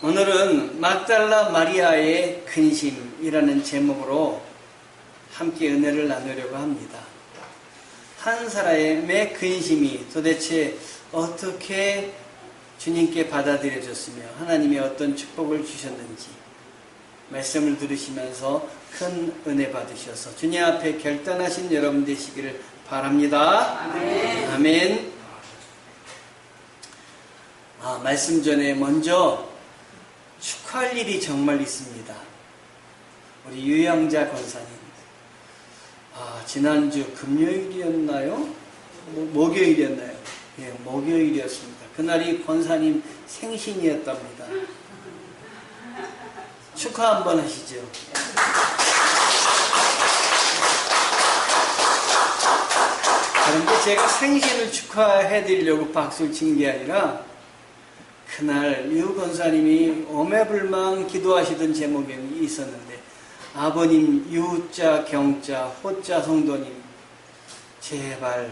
오늘은 막달라 마리아의 근심이라는 제목으로 함께 은혜를 나누려고 합니다. 한 사람의 근심이 도대체 어떻게 주님께 받아들여졌으며 하나님이 어떤 축복을 주셨는지 말씀을 들으시면서 큰 은혜 받으셔서 주님 앞에 결단하신 여러분 되시기를 바랍니다. 아멘. 아멘. 말씀 전에 먼저 축하할 일이 정말 있습니다. 우리 유양자 권사님. 지난주 금요일이었나요? 목요일이었나요? 예, 목요일이었습니다. 그날이 권사님 생신이었답니다. 축하 한번 하시죠. 그런데 제가 생신을 축하해 드리려고 박수를 친 게 아니라 그날 유 권사님이 오매불망 기도하시던 제목이 있었는데 아버님 유자 경자 호자 성도님 제발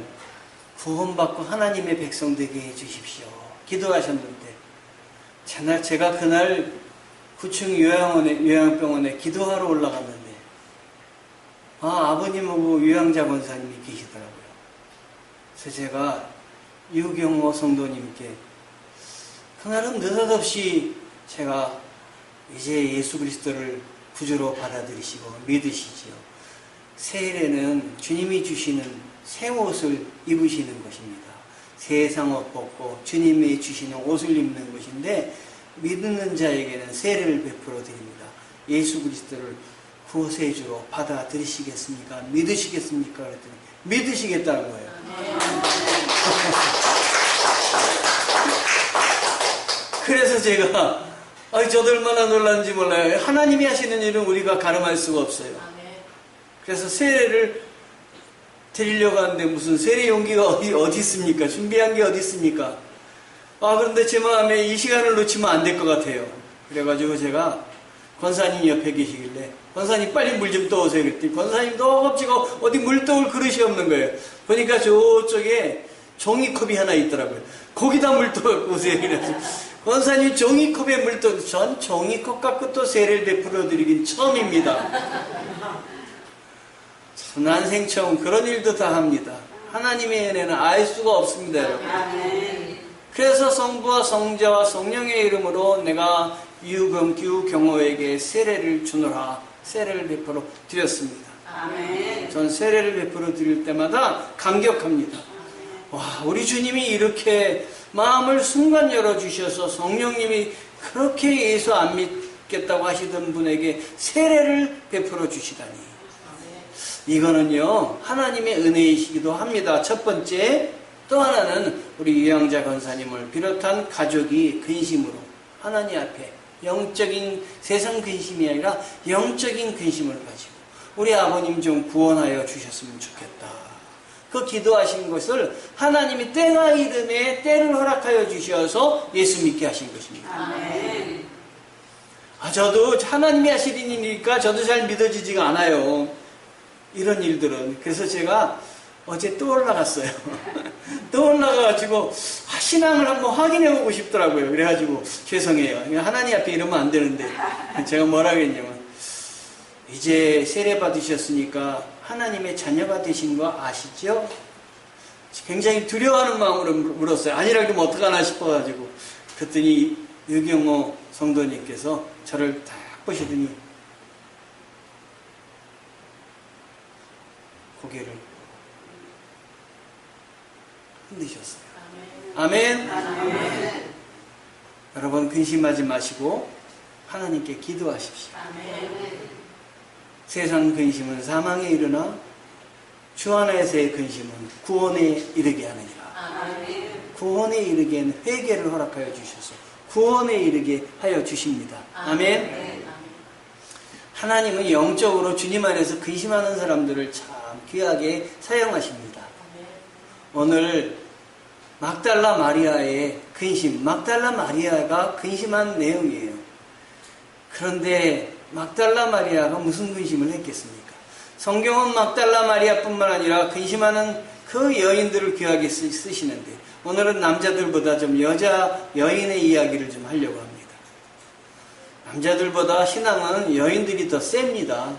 구원받고 하나님의 백성 되게 해주십시오 기도하셨는데 제가 그날 구층 요양병원에 기도하러 올라갔는데 아버님하고 유양자 권사님이 계시더라고요. 그래서 제가 유경호 성도님께 그날은 느닷없이 제가 이제 예수 그리스도를 구주로 받아들이시고 믿으시지요. 새해에는 주님이 주시는 새 옷을 입으시는 것입니다. 세상 옷 벗고 주님이 주시는 옷을 입는 것인데 믿는 자에게는 세례를 베풀어 드립니다. 예수 그리스도를 구세주로 받아들이시겠습니까? 믿으시겠습니까? 그랬더니 믿으시겠다는 거예요. 그래서 제가 저도 얼마나 놀랐는지 몰라요. 하나님이 하시는 일은 우리가 가늠할 수가 없어요. 그래서 세례를 드리려고 하는데 무슨 세례 용기가 어디 있습니까? 준비한 게 어디 있습니까? 그런데 제 마음에 이 시간을 놓치면 안 될 것 같아요. 그래가지고 제가 권사님 옆에 계시길래 권사님 빨리 물 좀 떠오세요 그랬더니 권사님도 없지가 어디 물 떠올 그릇이 없는 거예요. 보니까 저쪽에 종이컵이 하나 있더라고요. 거기다 물 떠오세요. 그래서 권사님 종이컵에 물 떠, 전 종이컵 갖고 또 세례를 베풀어 드리긴 처음입니다. 난생 처음 그런 일도 다 합니다. 하나님의 은혜는 알 수가 없습니다, 여러분. 그래서 성부와 성자와 성령의 이름으로 내가 유경호에게 세례를 주노라 세례를 베풀어 드렸습니다. 전 세례를 베풀어 드릴 때마다 감격합니다. 우리 주님이 이렇게 마음을 순간 열어주셔서 성령님이 그렇게 예수 안 믿겠다고 하시던 분에게 세례를 베풀어 주시다니. 이거는요 하나님의 은혜이시기도 합니다. 첫 번째, 또 하나는 우리 유양자 권사님을 비롯한 가족이 근심으로 하나님 앞에 영적인 세상 근심이 아니라 영적인 근심을 가지고 우리 아버님 좀 구원하여 주셨으면 좋겠다. 그 기도하신 것을 하나님이 때가 이름에 때를 허락하여 주셔서 예수 믿게 하신 것입니다. 저도 하나님이 하시는 일이니까 저도 잘 믿어지지가 않아요. 이런 일들은. 그래서 제가 어제 또 올라갔어요. 또 올라가가지고 신앙을 한번 확인해보고 싶더라고요. 그래가지고 죄송해요. 하나님 앞에 이러면 안 되는데 제가 뭐라 그랬냐면 이제 세례 받으셨으니까 하나님의 자녀가 되신 거 아시죠? 굉장히 두려워하는 마음으로 물었어요. 아니라 그러면 어떡하나 싶어가지고 그랬더니 유경호 성도님께서 저를 딱 보시더니 고개를 흔드셨어요. 아멘. 여러분 근심하지 마시고 하나님께 기도하십시오. 세상 근심은 사망에 이르나 주 안에서의 근심은 구원에 이르게 하느니라. 구원에 이르기엔 회개를 허락하여 주셔서 구원에 이르게 하여 주십니다. 아멘. 하나님은 영적으로 주님 안에서 근심하는 사람들을 참 귀하게 사용하십니다. 오늘 막달라 마리아의 근심, 막달라 마리아가 근심한 내용이에요. 그런데 막달라 마리아가 무슨 근심을 했겠습니까? 성경은 막달라 마리아뿐만 아니라 근심하는 그 여인들을 귀하게 쓰시는데 오늘은 남자들보다 좀 여인의 이야기를 좀 하려고 합니다. 남자들보다 신앙은 여인들이 더 셉니다.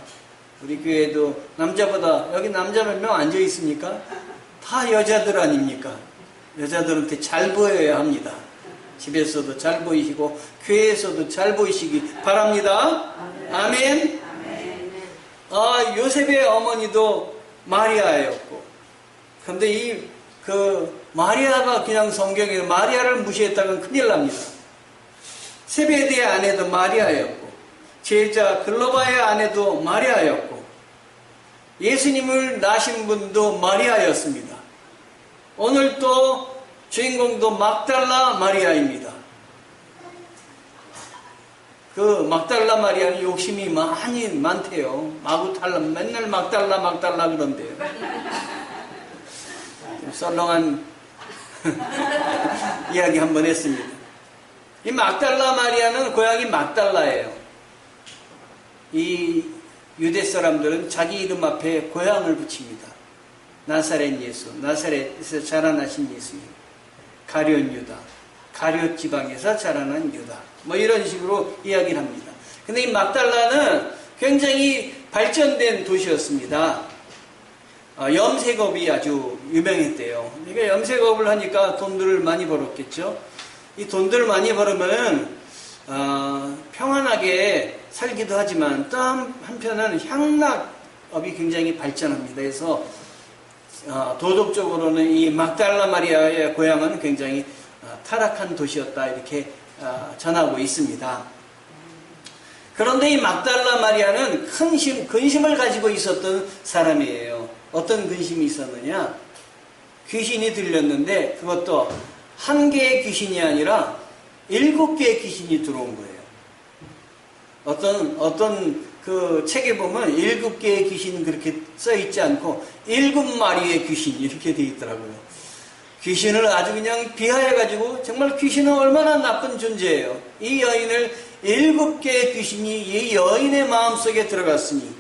우리 교회도 남자보다, 여기 남자 몇 명 앉아 있습니까? 다 여자들 아닙니까? 여자들한테 잘 보여야 합니다. 집에서도 잘 보이시고 교회에서도 잘 보이시기 바랍니다. 아멘. 요셉의 어머니도 마리아였고, 그런데 마리아가 그냥 성경에 마리아를 무시했다면 큰일 납니다. 세베대의 아내도 마리아였고, 제자 글로바의 아내도 마리아였고, 예수님을 낳으신 분도 마리아였습니다. 오늘 또 주인공도 막달라 마리아입니다. 그 막달라 마리아는 욕심이 많대요. 마구탈라, 맨날 막달라 그런대요. 썰렁한 이야기 한번 했습니다. 이 막달라 마리아는 고향이 막달라예요. 이 유대 사람들은 자기 이름 앞에 고향을 붙입니다. 나사렛 예수, 나사렛에서 자라나신 예수님, 가룟 유다, 가룟 지방에서 자라난 유다, 뭐 이런 식으로 이야기를 합니다. 근데 이 막달라는 굉장히 발전된 도시였습니다. 염색업이 아주 유명했대요. 그러니까 염색업을 하니까 돈들을 많이 벌었겠죠. 이 돈들을 많이 벌으면 평안하게 살기도 하지만 또 한편은 향락업이 굉장히 발전합니다. 그래서 도덕적으로는 이 막달라 마리아의 고향은 굉장히 타락한 도시였다, 이렇게 전하고 있습니다. 그런데 이 막달라 마리아는 근심을 가지고 있었던 사람이에요. 어떤 근심이 있었느냐? 귀신이 들렸는데 그것도 한 개의 귀신이 아니라 7개의 귀신이 들어온 거예요. 어떤 그 책에 보면 7개의 귀신 그렇게 써 있지 않고 7마리의 귀신 이렇게 되어 있더라고요. 귀신을 아주 그냥 비하해가지고, 정말 귀신은 얼마나 나쁜 존재예요. 이 여인을 7개의 귀신이 이 여인의 마음속에 들어갔으니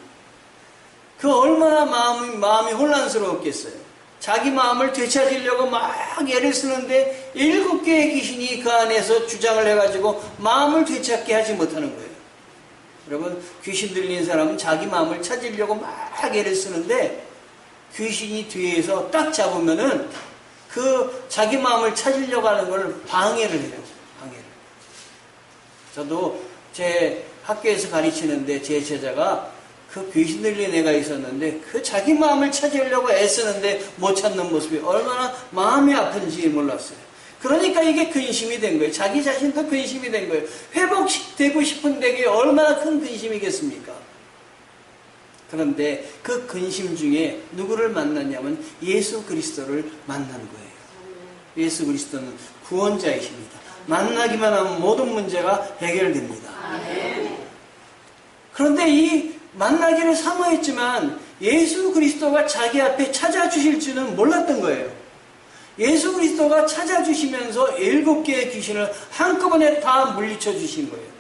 그 얼마나 마음이 혼란스러웠겠어요. 자기 마음을 되찾으려고 막 애를 쓰는데 7개의 귀신이 그 안에서 주장을 해가지고 마음을 되찾게 하지 못하는 거예요. 여러분, 귀신 들린 사람은 자기 마음을 찾으려고 막 애를 쓰는데 귀신이 뒤에서 딱 잡으면은 그 자기 마음을 찾으려고 하는 걸 방해를 해요. 방해를. 저도 제 학교에서 가르치는데 제 제자가 그 귀신 들린 애가 있었는데 그 자기 마음을 찾으려고 애쓰는데 못 찾는 모습이 얼마나 마음이 아픈지 몰랐어요. 그러니까 이게 근심이 된 거예요. 자기 자신도 근심이 된 거예요. 회복되고 싶은데 이게 얼마나 큰 근심이겠습니까? 그런데 그 근심 중에 누구를 만났냐면 예수 그리스도를 만난 거예요. 예수 그리스도는 구원자이십니다. 만나기만 하면 모든 문제가 해결됩니다. 그런데 이 만나기를 사모했지만 예수 그리스도가 자기 앞에 찾아주실 줄은 몰랐던 거예요. 예수 그리스도가 찾아주시면서 7개의 귀신을 한꺼번에 다 물리쳐 주신 거예요.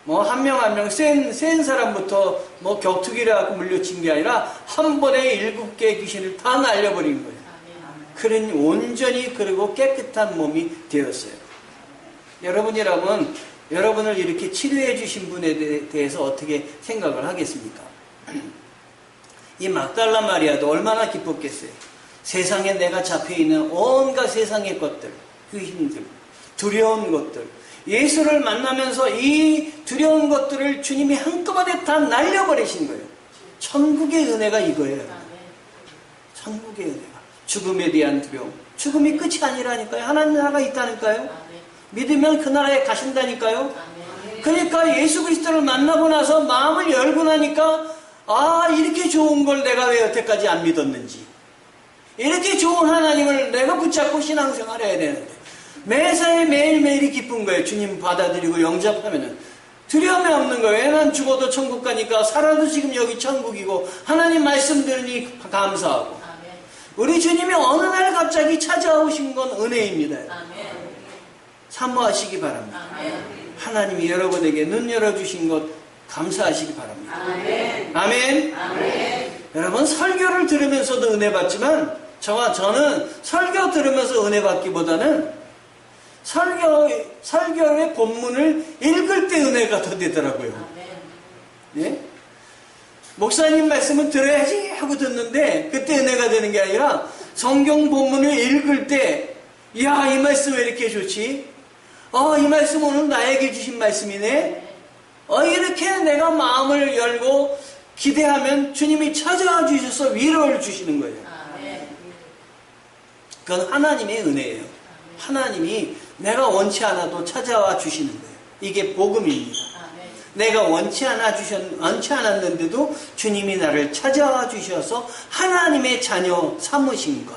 뭐 한 명 한 명 센 사람부터 뭐 격투기라고 물려친 게 아니라 한 번에 7개의 귀신을 다 날려버린 거예요. 그러니 온전히 그리고 깨끗한 몸이 되었어요. 여러분이라면 여러분을 이렇게 치료해 주신 분에 대해서 어떻게 생각을 하겠습니까? 이 막달라 마리아도 얼마나 기뻤겠어요. 세상에 내가 잡혀있는 온갖 세상의 것들, 귀신들, 두려운 것들, 예수를 만나면서 이 두려운 것들을 주님이 한꺼번에 다 날려버리신 거예요. 천국의 은혜가 이거예요. 천국의 은혜가. 죽음에 대한 두려움. 죽음이 끝이 아니라니까요. 하나님 나라가 있다니까요. 믿으면 그 나라에 가신다니까요. 그러니까 예수 그리스도를 만나고 나서 마음을 열고 나니까 이렇게 좋은 걸 내가 왜 여태까지 안 믿었는지, 이렇게 좋은 하나님을 내가 붙잡고 신앙생활 해야 되는데 매사에 매일매일이 기쁜 거예요. 주님 받아들이고 영접하면은 두려움이 없는 거예요. 난 죽어도 천국 가니까, 살아도 지금 여기 천국이고 하나님 말씀 들으니 감사하고. 우리 주님이 어느 날 갑자기 찾아오신 건 은혜입니다. 사모하시기 바랍니다. 하나님이 여러분에게 눈 열어주신 것 감사하시기 바랍니다. 아멘. 여러분, 설교를 들으면서도 은혜 받지만 저는 설교 들으면서 은혜 받기보다는 설교의 본문을 읽을 때 은혜가 더 되더라고요. 예? 목사님 말씀은 들어야지 하고 듣는데 그때 은혜가 되는 게 아니라 성경 본문을 읽을 때 이야, 이 말씀 왜 이렇게 좋지? 이 말씀 오늘 나에게 주신 말씀이네? 이렇게 내가 마음을 열고 기대하면 주님이 찾아와 주셔서 위로를 주시는 거예요. 그건 하나님의 은혜예요. 하나님이 내가 원치 않아도 찾아와 주시는 거예요. 이게 복음입니다. 내가 원치 않았는데도 주님이 나를 찾아와 주셔서 하나님의 자녀 삼으신 것.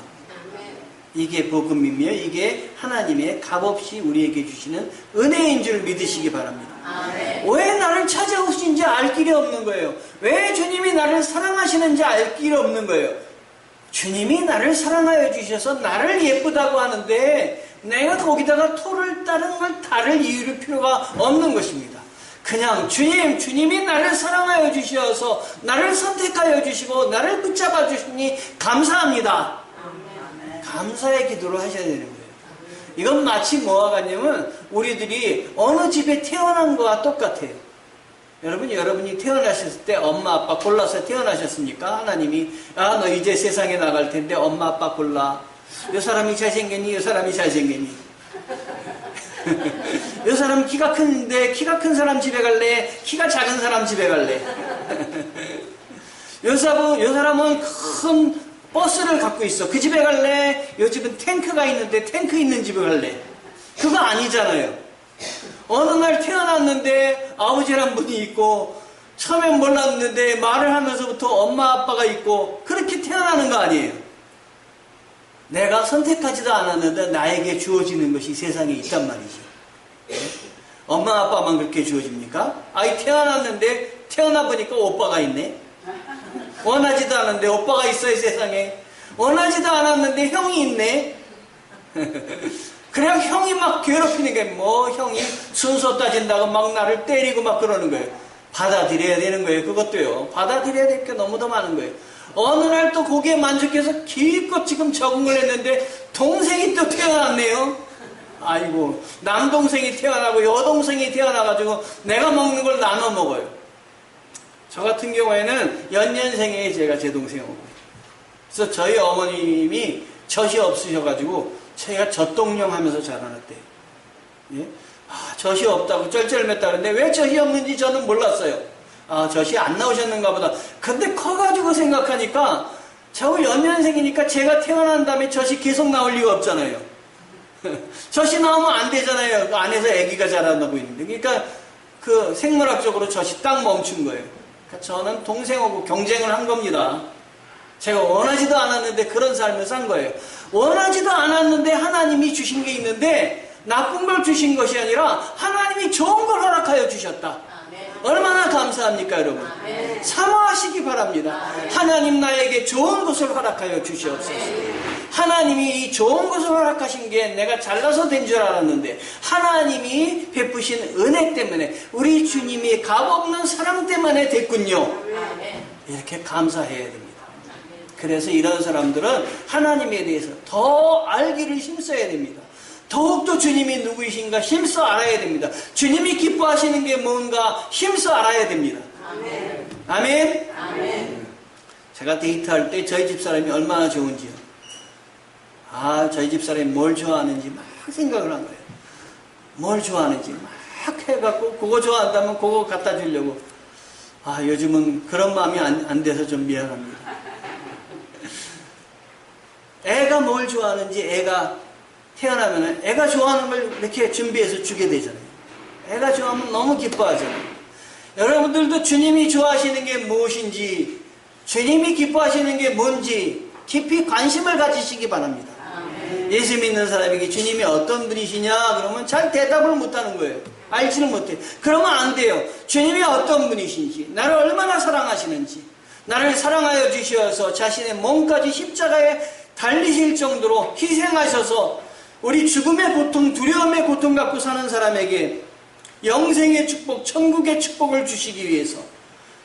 이게 복음이며 이게 하나님의 값없이 우리에게 주시는 은혜인 줄 믿으시기 바랍니다. 왜 나를 찾아오신지 알 길이 없는 거예요. 왜 주님이 나를 사랑하시는지 알 길이 없는 거예요. 주님이 나를 사랑하여 주셔서 나를 예쁘다고 하는데 내가 거기다가 다른 걸 다를 이유를 필요가 없는 것입니다. 그냥 주님이 나를 사랑하여 주셔서 나를 선택하여 주시고 나를 붙잡아 주시니 감사합니다. 감사의 기도를 하셔야 되는 거예요. 이건 마치 뭐와 같냐면 우리들이 어느 집에 태어난 거와 똑같아요. 여러분이 태어나셨을 때 엄마 아빠 골라서 태어나셨습니까? 하나님이 너 이제 세상에 나갈 텐데 엄마 아빠 골라. 이 사람이 잘생겼니? 이 사람이 잘생겼니? 이 사람 키가 큰데 키가 큰 사람 집에 갈래? 키가 작은 사람 집에 갈래? 이 사람은 큰 버스를 갖고 있어. 그 집에 갈래? 이 집은 탱크가 있는데 탱크 있는 집에 갈래? 그거 아니잖아요. 어느 날 태어났는데 아버지란 분이 있고 처음엔 몰랐는데 말을 하면서부터 엄마 아빠가 있고 그렇게 태어나는 거 아니에요. 내가 선택하지도 않았는데 나에게 주어지는 것이 세상에 있단 말이죠. 엄마 아빠만 그렇게 주어집니까? 아이 태어났는데 태어나 보니까 오빠가 있네. 원하지도 않았는데 오빠가 있어요. 세상에 원하지도 않았는데 형이 있네. 그냥 형이 막 괴롭히는 게 형이 순서 따진다고 막 나를 때리고 막 그러는 거예요. 받아들여야 되는 거예요. 그것도요. 받아들여야 될 게 너무 더 많은 거예요. 어느 날 또 거기에 만족해서 기껏 지금 적응을 했는데 동생이 또 태어났네요. 아이고, 남동생이 태어나고 여동생이 태어나가지고 내가 먹는 걸 나눠 먹어요. 저 같은 경우에는 연년생에 제가 제 동생하고. 그래서 저희 어머님이 젖이 없으셔가지고 제가 젖동령 하면서 자라났대요. 예? 젖이 없다고 쩔쩔맸다 그러는데 왜 젖이 없는지 저는 몰랐어요. 젖이 안 나오셨는가 보다. 근데 커가지고 생각하니까 저 연년생이니까 제가 태어난 다음에 젖이 계속 나올 리가 없잖아요. 젖이 나오면 안 되잖아요. 그 안에서 아기가 자라나고 있는데. 그러니까 그 생물학적으로 젖이 딱 멈춘 거예요. 그러니까 저는 동생하고 경쟁을 한 겁니다. 제가 원하지도 않았는데 그런 삶을 산 거예요. 원하지도 않았는데 하나님이 주신 게 있는데 나쁜 걸 주신 것이 아니라 하나님이 좋은 걸 허락하여 주셨다. 얼마나 감사합니까, 여러분? 사모하시기 바랍니다. 하나님 나에게 좋은 것을 허락하여 주시옵소서. 하나님이 이 좋은 것을 허락하신 게 내가 잘나서 된 줄 알았는데 하나님이 베푸신 은혜 때문에 우리 주님이 값없는 사랑 때문에 됐군요. 이렇게 감사해야 됩니다. 그래서 이런 사람들은 하나님에 대해서 더 알기를 힘써야 됩니다. 더욱더 주님이 누구이신가 힘써 알아야 됩니다. 주님이 기뻐하시는 게 뭔가 힘써 알아야 됩니다. 아멘. 아멘. 아멘. 제가 데이트할 때 저희 집사람이 얼마나 좋은지요. 저희 집사람이 뭘 좋아하는지 막 생각을 한 거예요. 뭘 좋아하는지 막 해갖고 그거 좋아한다면 그거 갖다 주려고. 요즘은 그런 마음이 안 돼서 좀 미안합니다. 애가 뭘 좋아하는지 애가 태어나면 애가 좋아하는 걸 이렇게 준비해서 주게 되잖아요. 애가 좋아하면 너무 기뻐하잖아요. 여러분들도 주님이 좋아하시는 게 무엇인지, 주님이 기뻐하시는 게 뭔지 깊이 관심을 가지시기 바랍니다. 예수 믿는 사람에게 주님이 어떤 분이시냐 그러면 잘 대답을 못하는 거예요. 알지는 못해요. 그러면 안 돼요. 주님이 어떤 분이신지, 나를 얼마나 사랑하시는지, 나를 사랑하여 주셔서 자신의 몸까지 십자가에 달리실 정도로 희생하셔서 우리 죽음의 고통, 두려움의 고통 갖고 사는 사람에게 영생의 축복, 천국의 축복을 주시기 위해서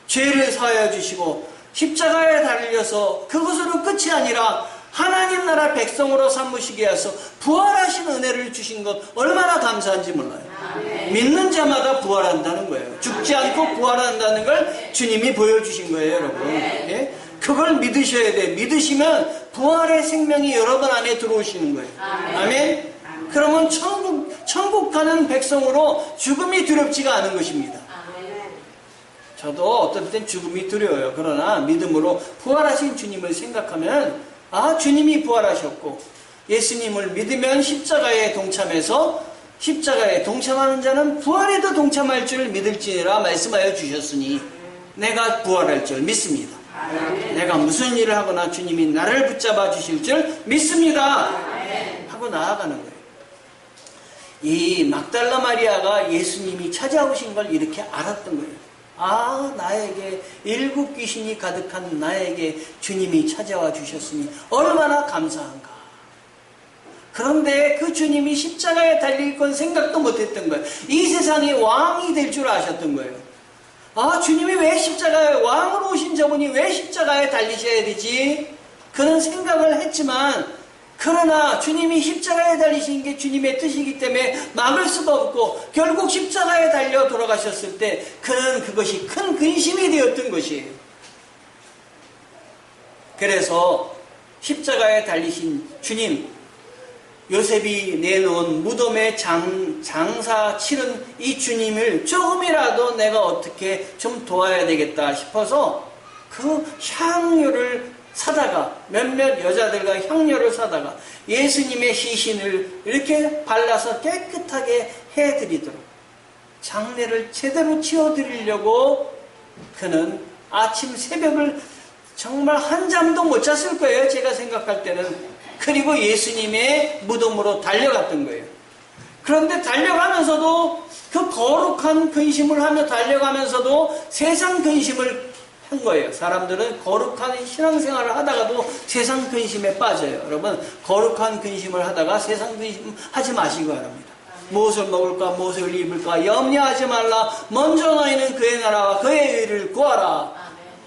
죄를 사하여 주시고 십자가에 달려서 그것으로 끝이 아니라 하나님 나라 백성으로 삼으시게 해서 부활하신 은혜를 주신 것 얼마나 감사한지 몰라요. 믿는 자마다 부활한다는 거예요. 죽지 않고 부활한다는 걸 주님이 보여주신 거예요, 여러분. 예? 그걸 믿으셔야 돼요. 믿으시면 부활의 생명이 여러분 안에 들어오시는 거예요. 아멘? 그러면 천국 가는 백성으로 죽음이 두렵지가 않은 것입니다. 저도 어떤 땐 죽음이 두려워요. 그러나 믿음으로 부활하신 주님을 생각하면 주님이 부활하셨고 예수님을 믿으면 십자가에 동참해서 십자가에 동참하는 자는 부활에도 동참할 줄 믿을지니라 말씀하여 주셨으니 내가 부활할 줄 믿습니다. 내가 무슨 일을 하거나 주님이 나를 붙잡아 주실 줄 믿습니다. 하고 나아가는 거예요. 이 막달라 마리아가 예수님이 찾아오신 걸 이렇게 알았던 거예요. 나에게 일곱 귀신이 가득한 나에게 주님이 찾아와 주셨으니 얼마나 감사한가. 그런데 그 주님이 십자가에 달릴 건 생각도 못했던 거예요. 이 세상의 왕이 될 줄 아셨던 거예요. 주님이 왜 십자가에 왕으로 오신 저분이 왜 십자가에 달리셔야 되지? 그런 생각을 했지만 그러나 주님이 십자가에 달리신 게 주님의 뜻이기 때문에 막을 수가 없고 결국 십자가에 달려 돌아가셨을 때 그는 그것이 큰 근심이 되었던 것이에요. 그래서 십자가에 달리신 주님, 요셉이 내놓은 무덤에 장사 치른 이 주님을 조금이라도 내가 어떻게 좀 도와야 되겠다 싶어서 그 향료를 사다가 몇몇 여자들과 향료를 사다가 예수님의 시신을 이렇게 발라서 깨끗하게 해드리도록 장례를 제대로 치워드리려고 그는 아침 새벽을 정말 한 잠도 못 잤을 거예요. 제가 생각할 때는. 그리고 예수님의 무덤으로 달려갔던 거예요. 그런데 달려가면서도 그 거룩한 근심을 하며 달려가면서도 세상 근심을 한 거예요. 사람들은 거룩한 신앙생활을 하다가도 세상 근심에 빠져요. 여러분, 거룩한 근심을 하다가 세상 근심 하지 마시기 바랍니다. 무엇을 먹을까, 무엇을 입을까 염려하지 말라. 먼저 너희는 그의 나라와 그의 의를 구하라.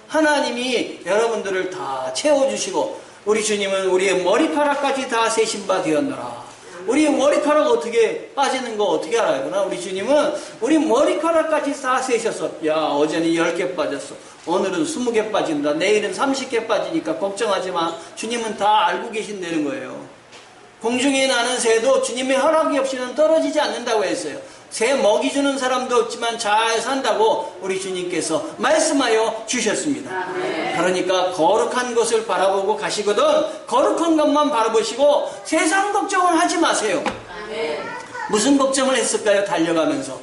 하나님이 여러분들을 다 채워주시고 우리 주님은 우리의 머리카락까지 다 세신 바 되었노라. 우리 머리카락 어떻게 빠지는 거 어떻게 알아요? 그러나 우리 주님은 우리 머리카락까지 다 세셔서 어제는 10개 빠졌어. 오늘은 20개 빠진다. 내일은 30개 빠지니까 걱정하지 마. 주님은 다 알고 계신다는 거예요. 공중에 나는 새도 주님의 허락이 없이는 떨어지지 않는다고 했어요. 새 먹이 주는 사람도 없지만 잘 산다고 우리 주님께서 말씀하여 주셨습니다. 그러니까 거룩한 것을 바라보고 가시거든 거룩한 것만 바라보시고 세상 걱정을 하지 마세요. 무슨 걱정을 했을까요? 달려가면서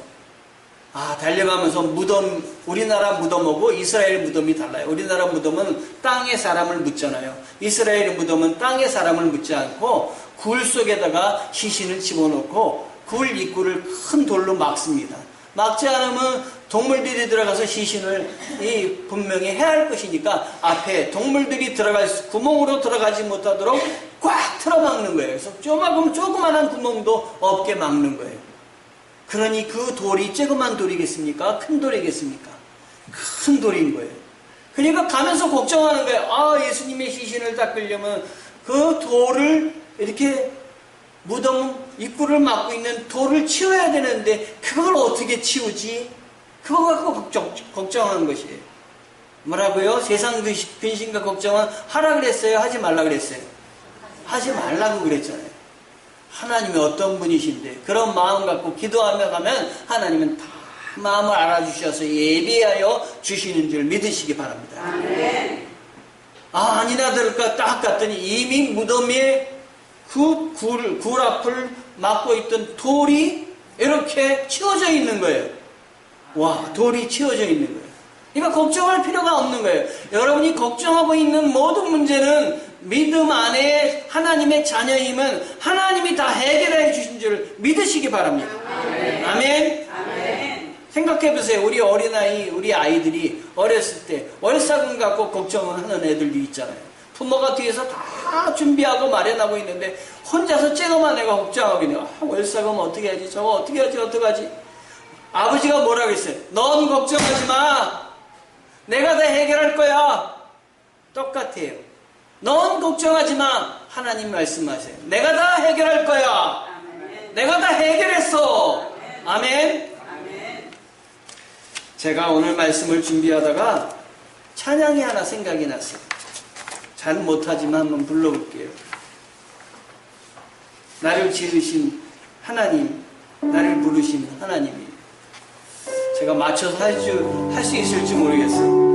무덤, 우리나라 무덤하고 이스라엘 무덤이 달라요. 우리나라 무덤은 땅에 사람을 묻잖아요. 이스라엘 무덤은 땅에 사람을 묻지 않고 굴 속에다가 시신을 집어넣고 굴 입구를 큰 돌로 막습니다. 막지 않으면 동물들이 들어가서 시신을 분명히 해야 할 것이니까 앞에 동물들이 구멍으로 들어가지 못하도록 꽉 틀어막는 거예요. 그래서 조그만한 구멍도 없게 막는 거예요. 그러니 그 돌이 조그만 돌이겠습니까? 큰 돌이겠습니까? 큰 돌인 거예요. 그러니까 가면서 걱정하는 거예요. 예수님의 시신을 닦으려면 그 돌을 이렇게 무덤 입구를 막고 있는 돌을 치워야 되는데 그걸 어떻게 치우지? 그거 갖고 걱정하는 것이에요. 뭐라고요? 세상 근심과 걱정은 하라 그랬어요? 하지 말라 그랬어요? 하지 말라고 그랬잖아요. 하나님이 어떤 분이신데 그런 마음 갖고 기도하며 가면 하나님은 다 마음을 알아주셔서 예비하여 주시는 줄 믿으시기 바랍니다. 아니나 들을까 딱 갔더니 이미 무덤에 그 굴 앞을 막고 있던 돌이 이렇게 치워져 있는 거예요. 돌이 치워져 있는 거예요. 그러니까 걱정할 필요가 없는 거예요. 여러분이 걱정하고 있는 모든 문제는 믿음 안에 하나님의 자녀임은 하나님이 다 해결해 주신 줄 믿으시기 바랍니다. 아멘. 생각해 보세요. 우리 어린아이, 우리 아이들이 어렸을 때 월사금 갖고 걱정을 하는 애들도 있잖아요. 부모가 뒤에서 다 준비하고 마련하고 있는데 혼자서 쬐그만 애가 걱정하고 있네요. 월사금 어떻게 하지? 저거 어떻게 하지? 어떡하지? 아버지가 뭐라고 했어요? 넌 걱정하지 마. 내가 다 해결할 거야. 똑같아요. 넌 걱정하지 마. 하나님 말씀하세요. 내가 다 해결할 거야. 아멘. 내가 다 해결했어. 아멘. 아멘. 제가 오늘 말씀을 준비하다가 찬양이 하나 생각이 났어요. 잘 못하지만 한번 불러볼게요. 나를 지으신 하나님, 나를 부르신 하나님이. 제가 맞춰서 할 수 있을지 모르겠어요.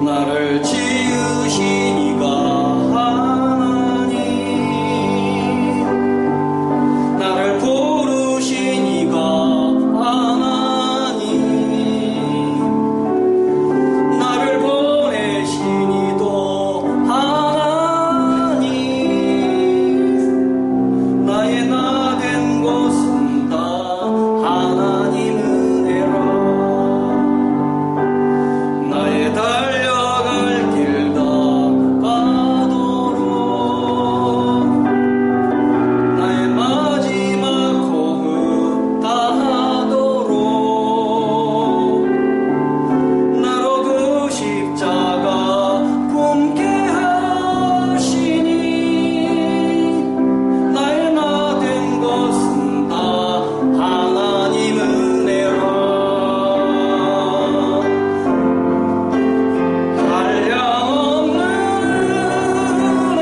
나를 지으신 이가 하나님, 나를 부르신 이가 하나님, 나를 보내신 이도 하나님, 나의 나 된 것은 다 하나님 은혜라. 나의 달려갈 길 다 가도록, 나의 마지막 호흡 다 하도록, 나로 그 십자가 품게 하시니, 나의 나 된 것은 다 하나님 은혜라. 한량없는 은혜,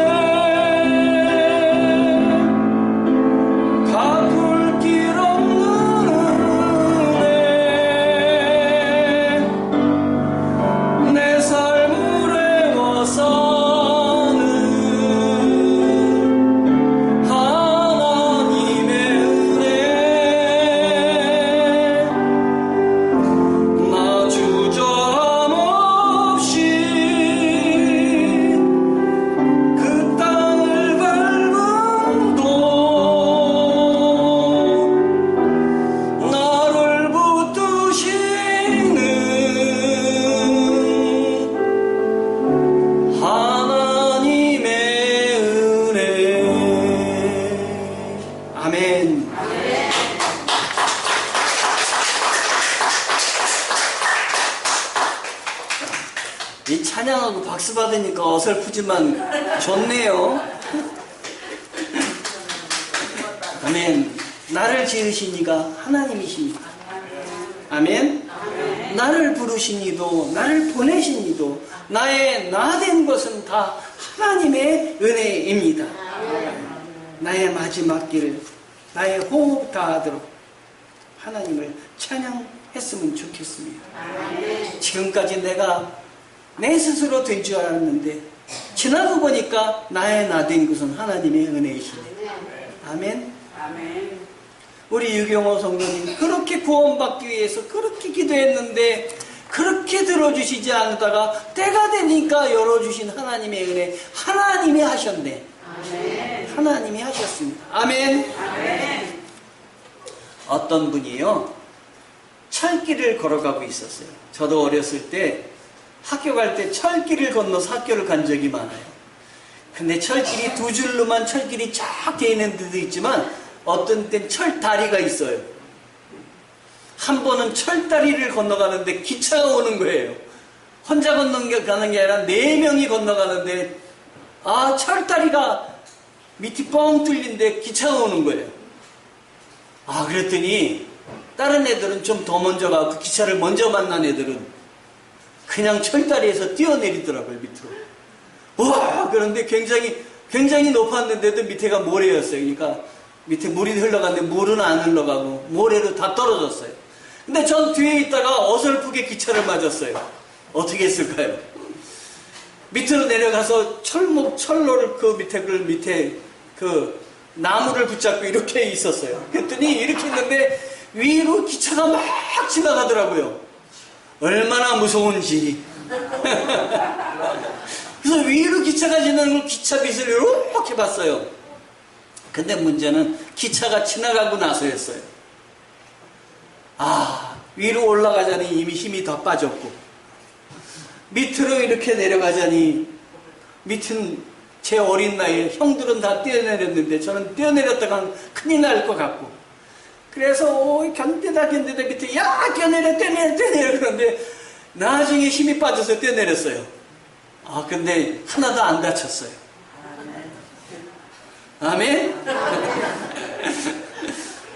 갚을 길 없는 은혜, 내 삶을 애워서는 하나님의 은혜, 나 주저함 없이 그 땅을 밟음도, 나를 붙드시는 하나님의 은혜. 아멘. 이 찬양하고 박수 받으니까 어설프지만 좋네요. 아멘. 나를 지으신 이가 하나님이십니다. 아멘. 나를 부르신 이도, 나를 보내신 이도, 나의 나 된 것은 다 하나님의 은혜입니다. 나의 마지막 길, 나의 호흡 다하도록 하나님을 찬양했으면 좋겠습니다. 지금까지 내가 내 스스로 된 줄 알았는데 지나고 보니까 나의 나 된 것은 하나님의 은혜이시네. 아멘. 아멘. 우리 유경호 성도님 그렇게 구원받기 위해서 그렇게 기도했는데 그렇게 들어주시지 않다가 때가 되니까 열어주신 하나님의 은혜, 하나님이 하셨네. 아멘. 하나님이 하셨습니다. 아멘. 아멘. 어떤 분이요, 철길을 걸어가고 있었어요. 저도 어렸을 때 학교 갈 때 철길을 건너서 학교를 간 적이 많아요. 근데 철길이 두 줄로만 철길이 쫙 되어 있는 데도 있지만 어떤 땐 철다리가 있어요. 한 번은 철다리를 건너가는데 기차가 오는 거예요. 혼자 가는 게 아니라 4명이 건너가는데 철다리가 밑이 뻥 뚫린데 기차가 오는 거예요. 그랬더니 다른 애들은 좀 더 먼저 가고 기차를 먼저 만난 애들은 그냥 철다리에서 뛰어내리더라고요, 밑으로. 와! 그런데 굉장히 높았는데도 밑에가 모래였어요. 그러니까 밑에 물이 흘러갔는데 물은 안 흘러가고 모래로 다 떨어졌어요. 근데 전 뒤에 있다가 어설프게 기차를 맞았어요. 어떻게 했을까요? 밑으로 내려가서 철로를 밑에 나무를 붙잡고 이렇게 있었어요. 그랬더니 이렇게 있는데 위로 기차가 막 지나가더라고요. 얼마나 무서운지. 그래서 위로 기차가 지나는 걸 기차 빛을 이렇게 봤어요. 근데 문제는 기차가 지나가고 나서였어요. 위로 올라가자니 이미 힘이 더 빠졌고 밑으로 이렇게 내려가자니 밑은 제 어린 나이에 형들은 다 뛰어내렸는데 저는 뛰어내렸다가 큰일 날 것 같고 그래서 견디다 밑에 뛰어내려 그런데 나중에 힘이 빠져서 뛰어내렸어요. 아, 근데 하나도 안 다쳤어요. 아멘?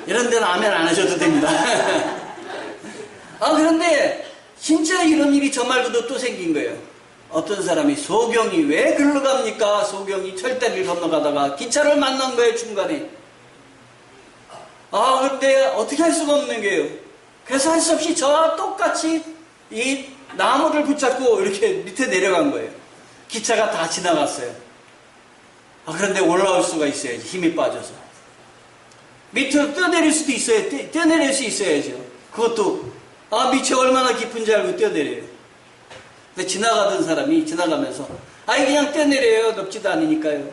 이런 데는 아멘 안 하셔도 됩니다. 아, 그런데 진짜 이런 일이 저 말고도 또 생긴 거예요. 어떤 사람이 소경이 왜 글로 갑니까? 소경이 철다리를 건너가다가 기차를 만난 거예요, 중간에. 아, 근데 어떻게 할 수가 없는 거예요. 그래서 할 수 없이 저와 똑같이 이 나무를 붙잡고 이렇게 밑에 내려간 거예요. 기차가 다 지나갔어요. 아, 그런데 올라올 수가 있어야지. 힘이 빠져서. 밑으로 뛰어내릴 수도 있어요. 뛰어내릴 수 있어야죠. 그것도, 아, 밑이 얼마나 깊은지 알고 뛰어내려요. 근데 지나가던 사람이 지나가면서, 아이, 그냥 뛰어내려요. 높지도 않으니까요.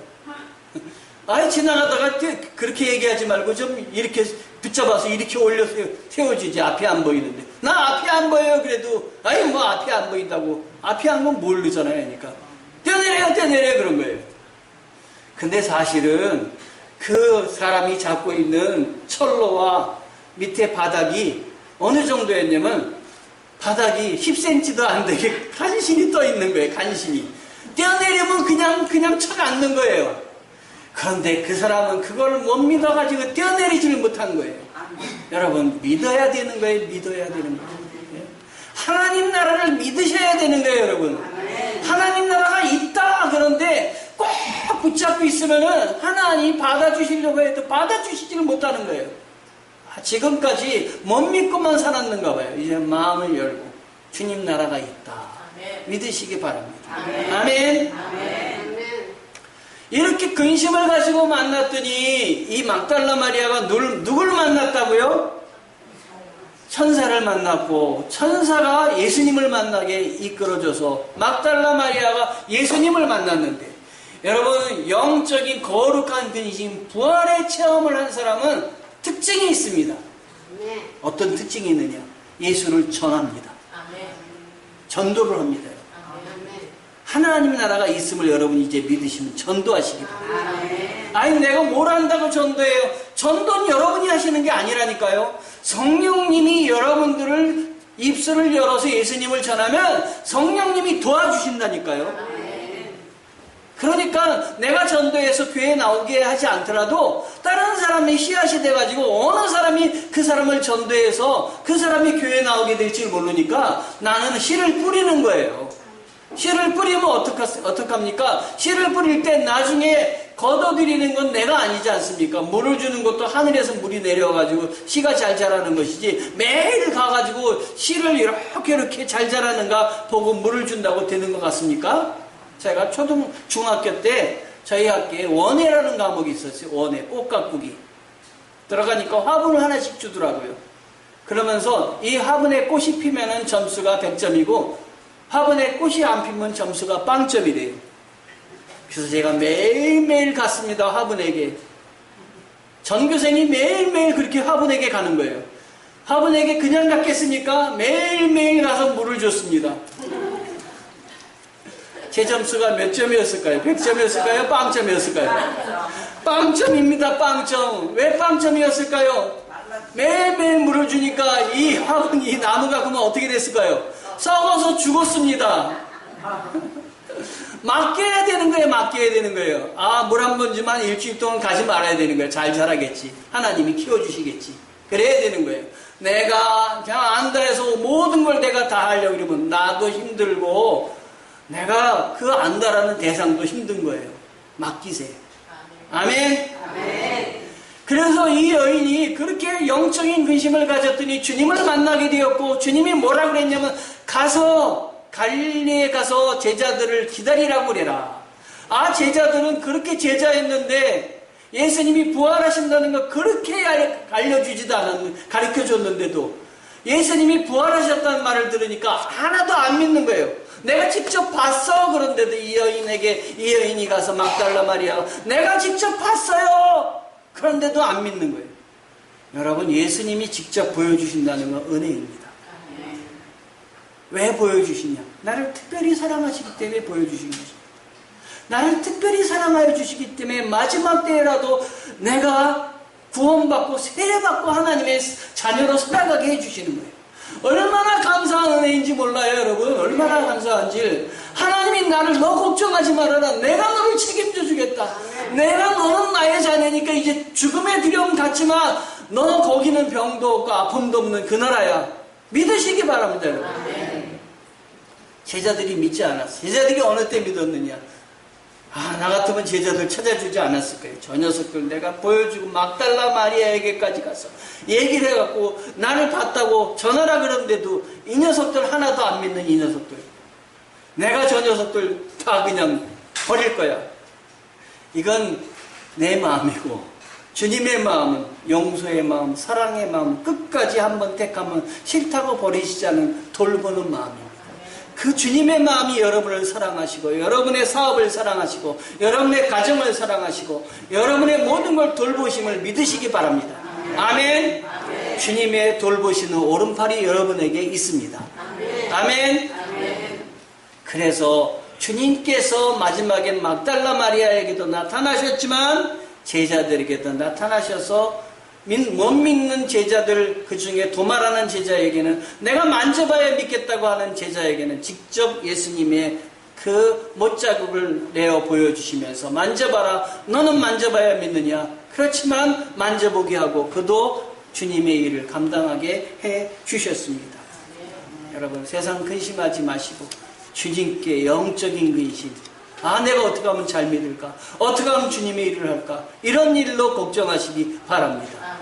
아이, 지나가다가 그렇게 얘기하지 말고 좀 이렇게 붙잡아서 이렇게 올려 세워주지. 앞이 안 보이는데. 나 앞이 안 보여요. 그래도, 아이, 뭐 앞이 안 보인다고. 앞이 안 보면 모르잖아요. 그러니까. 뛰어내려요. 그런 거예요. 근데 사실은 그 사람이 잡고 있는 철로와 밑에 바닥이 어느 정도였냐면 바닥이 10cm도 안 되게 간신히 떠 있는 거예요. 간신히. 뛰어내리면 그냥 쳐 앉는 거예요. 그런데 그 사람은 그걸 못 믿어가지고 뛰어내리지를 못한 거예요. 여러분, 믿어야 되는 거예요. 믿어야 되는 거예요. 하나님 나라를 믿으셔야 되는 거예요, 여러분. 하나님 나라가 있다. 그런데 꼭 붙잡고 있으면은 하나님 받아주시려고 해도 받아주시지를 못하는 거예요. 지금까지 못 믿고만 살았는가 봐요. 이제 마음을 열고 주님 나라가 있다. 믿으시기 바랍니다. 아멘. 이렇게 근심을 가지고 만났더니 이 막달라 마리아가 누굴 만났다고요? 천사를 만났고 천사가 예수님을 만나게 이끌어줘서 막달라 마리아가 예수님을 만났는데, 여러분, 영적인 거룩한 근심, 부활의 체험을 한 사람은 특징이 있습니다. 어떤 특징이 있느냐? 예수를 전합니다. 전도를 합니다. 하나님 나라가 있음을 여러분이 이제 믿으시면 전도하시기 바랍니다. 아니, 내가 뭘 한다고 전도해요? 전도는 여러분이 하시는 게 아니라니까요. 성령님이 여러분들을 입술을 열어서 예수님을 전하면 성령님이 도와주신다니까요. 그러니까 내가 전도해서 교회에 나오게 하지 않더라도 다른 사람의 씨앗이 돼가지고 어느 사람이 그 사람을 전도해서 그 사람이 교회에 나오게 될지 모르니까 나는 씨를 뿌리는 거예요. 씨를 뿌리면 어떡합니까? 씨를 뿌릴 때 나중에 걷어들이는 건 내가 아니지 않습니까? 물을 주는 것도 하늘에서 물이 내려가지고 씨가 잘 자라는 것이지, 매일 가가지고 씨를 이렇게 잘 자라는가 보고 물을 준다고 되는 것 같습니까? 제가 중학교 때 저희 학교에 원예라는 과목이 있었어요. 원예, 꽃 가꾸기. 들어가니까 화분을 하나씩 주더라고요. 그러면서 이 화분에 꽃이 피면은 점수가 100점이고 화분에 꽃이 안 피면 점수가 0점이래요. 그래서 제가 매일매일 갔습니다. 화분에게. 전교생이 매일매일 그렇게 화분에게 가는 거예요. 화분에게 그냥 갔겠습니까? 매일매일 가서 물을 줬습니다. 제 점수가 몇 점이었을까요? 100점이었을까요? 0점이었을까요? 0점입니다. 0점. 왜 0점이었을까요? 매일매일 물을 주니까 이 화분이, 이 나무가 그러면 어떻게 됐을까요? 썩어서 죽었습니다. 맡겨야 되는 거예요. 맡겨야 되는 거예요. 아, 물 한 번 주면 일주일 동안 가지 말아야 되는 거예요. 잘 자라겠지. 하나님이 키워주시겠지. 그래야 되는 거예요. 내가 그냥 안다 해서 모든 걸 내가 다 하려고 그러면 나도 힘들고 내가 그 안다라는 대상도 힘든 거예요. 맡기세요. 아멘. 아멘. 그래서 이 여인이 그렇게 영적인 근심을 가졌더니 주님을 만나게 되었고, 주님이 뭐라 그랬냐면 가서 갈릴리에 가서 제자들을 기다리라고 그래라. 아, 제자들은 그렇게 제자였는데 예수님이 부활하신다는 거 그렇게 알려주지도 않았는데, 가르쳐줬는데도 예수님이 부활하셨다는 말을 들으니까 하나도 안 믿는 거예요. 내가 직접 봤어. 그런데도 이 여인이 가서 막달라 마리아, 내가 직접 봤어요. 그런데도 안 믿는 거예요. 여러분, 예수님이 직접 보여주신다는 건 은혜입니다. 왜 보여주시냐? 나를 특별히 사랑하시기 때문에 보여주신 것입니다. 나를 특별히 사랑하여 주시기 때문에 마지막 때라도 내가 구원받고 세례받고 하나님의 자녀로 살아가게 해주시는 거예요. 얼마나 감사한 은혜인지 몰라요, 여러분. 얼마나 감사한지. 하나님이 나를 너 걱정하지 말아라. 내가 너를 책임져 주겠다. 내가 너는 나의 자녀니까 이제 죽음의 두려움 갖지만 너는 거기는 병도 없고 아픔도 없는 그 나라야. 믿으시기 바랍니다, 여러분. 제자들이 믿지 않았어. 제자들이 어느 때 믿었느냐? 나 같으면 제자들 찾아주지 않았을 거예요. 저 녀석들 내가 보여주고 막달라 마리아에게까지 가서 얘기를 해갖고 나를 봤다고 전하라 그러는데도 이 녀석들 하나도 안 믿는 이 녀석들. 내가 저 녀석들 다 그냥 버릴 거야. 이건 내 마음이고 주님의 마음은 용서의 마음, 사랑의 마음, 끝까지 한번 택하면 싫다고 버리시지 않은 돌보는 마음이에요. 그 주님의 마음이 여러분을 사랑하시고 여러분의 사업을 사랑하시고 여러분의 가정을 사랑하시고 여러분의 모든 걸 돌보심을 믿으시기 바랍니다. 아멘. 주님의 돌보시는 오른팔이 여러분에게 있습니다. 아멘. 그래서 주님께서 마지막엔 막달라 마리아에게도 나타나셨지만 제자들에게도 나타나셔서 못 믿는 제자들, 그 중에 도마라는 제자에게는, 내가 만져봐야 믿겠다고 하는 제자에게는 직접 예수님의 그 못자국을 내어 보여주시면서 만져봐라, 너는 만져봐야 믿느냐. 그렇지만 만져보게 하고 그도 주님의 일을 감당하게 해 주셨습니다. 여러분, 세상 근심하지 마시고 주님께 영적인 근심, 내가 어떻게 하면 잘 믿을까? 어떻게 하면 주님의 일을 할까? 이런 일로 걱정하시기 바랍니다.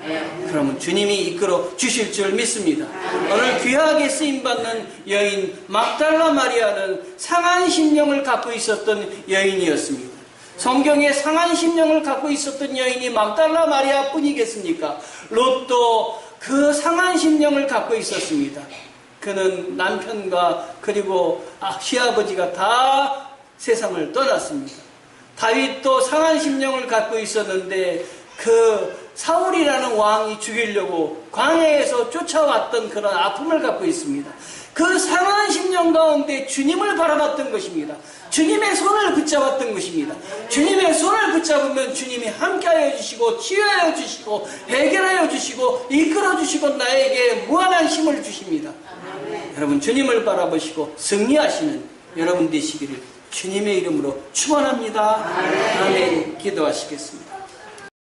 그러면 주님이 이끌어 주실 줄 믿습니다. 오늘 귀하게 쓰임받는 여인 막달라 마리아는 상한 심령을 갖고 있었던 여인이었습니다. 성경에 상한 심령을 갖고 있었던 여인이 막달라 마리아 뿐이겠습니까? 롯도 그 상한 심령을 갖고 있었습니다. 그는 남편과 그리고 시아버지가 다 세상을 떠났습니다. 다윗도 상한 심령을 갖고 있었는데 그 사울이라는 왕이 죽이려고 광야에서 쫓아왔던 그런 아픔을 갖고 있습니다. 그 상한 심령 가운데 주님을 바라봤던 것입니다. 주님의 손을 붙잡았던 것입니다. 주님의 손을 붙잡으면 주님이 함께하여 주시고 치유하여 주시고 해결하여 주시고 이끌어 주시고 나에게 무한한 힘을 주십니다. 여러분, 주님을 바라보시고 승리하시는 여러분 되시기를 주님의 이름으로 축원합니다. 아멘. 기도하시겠습니다.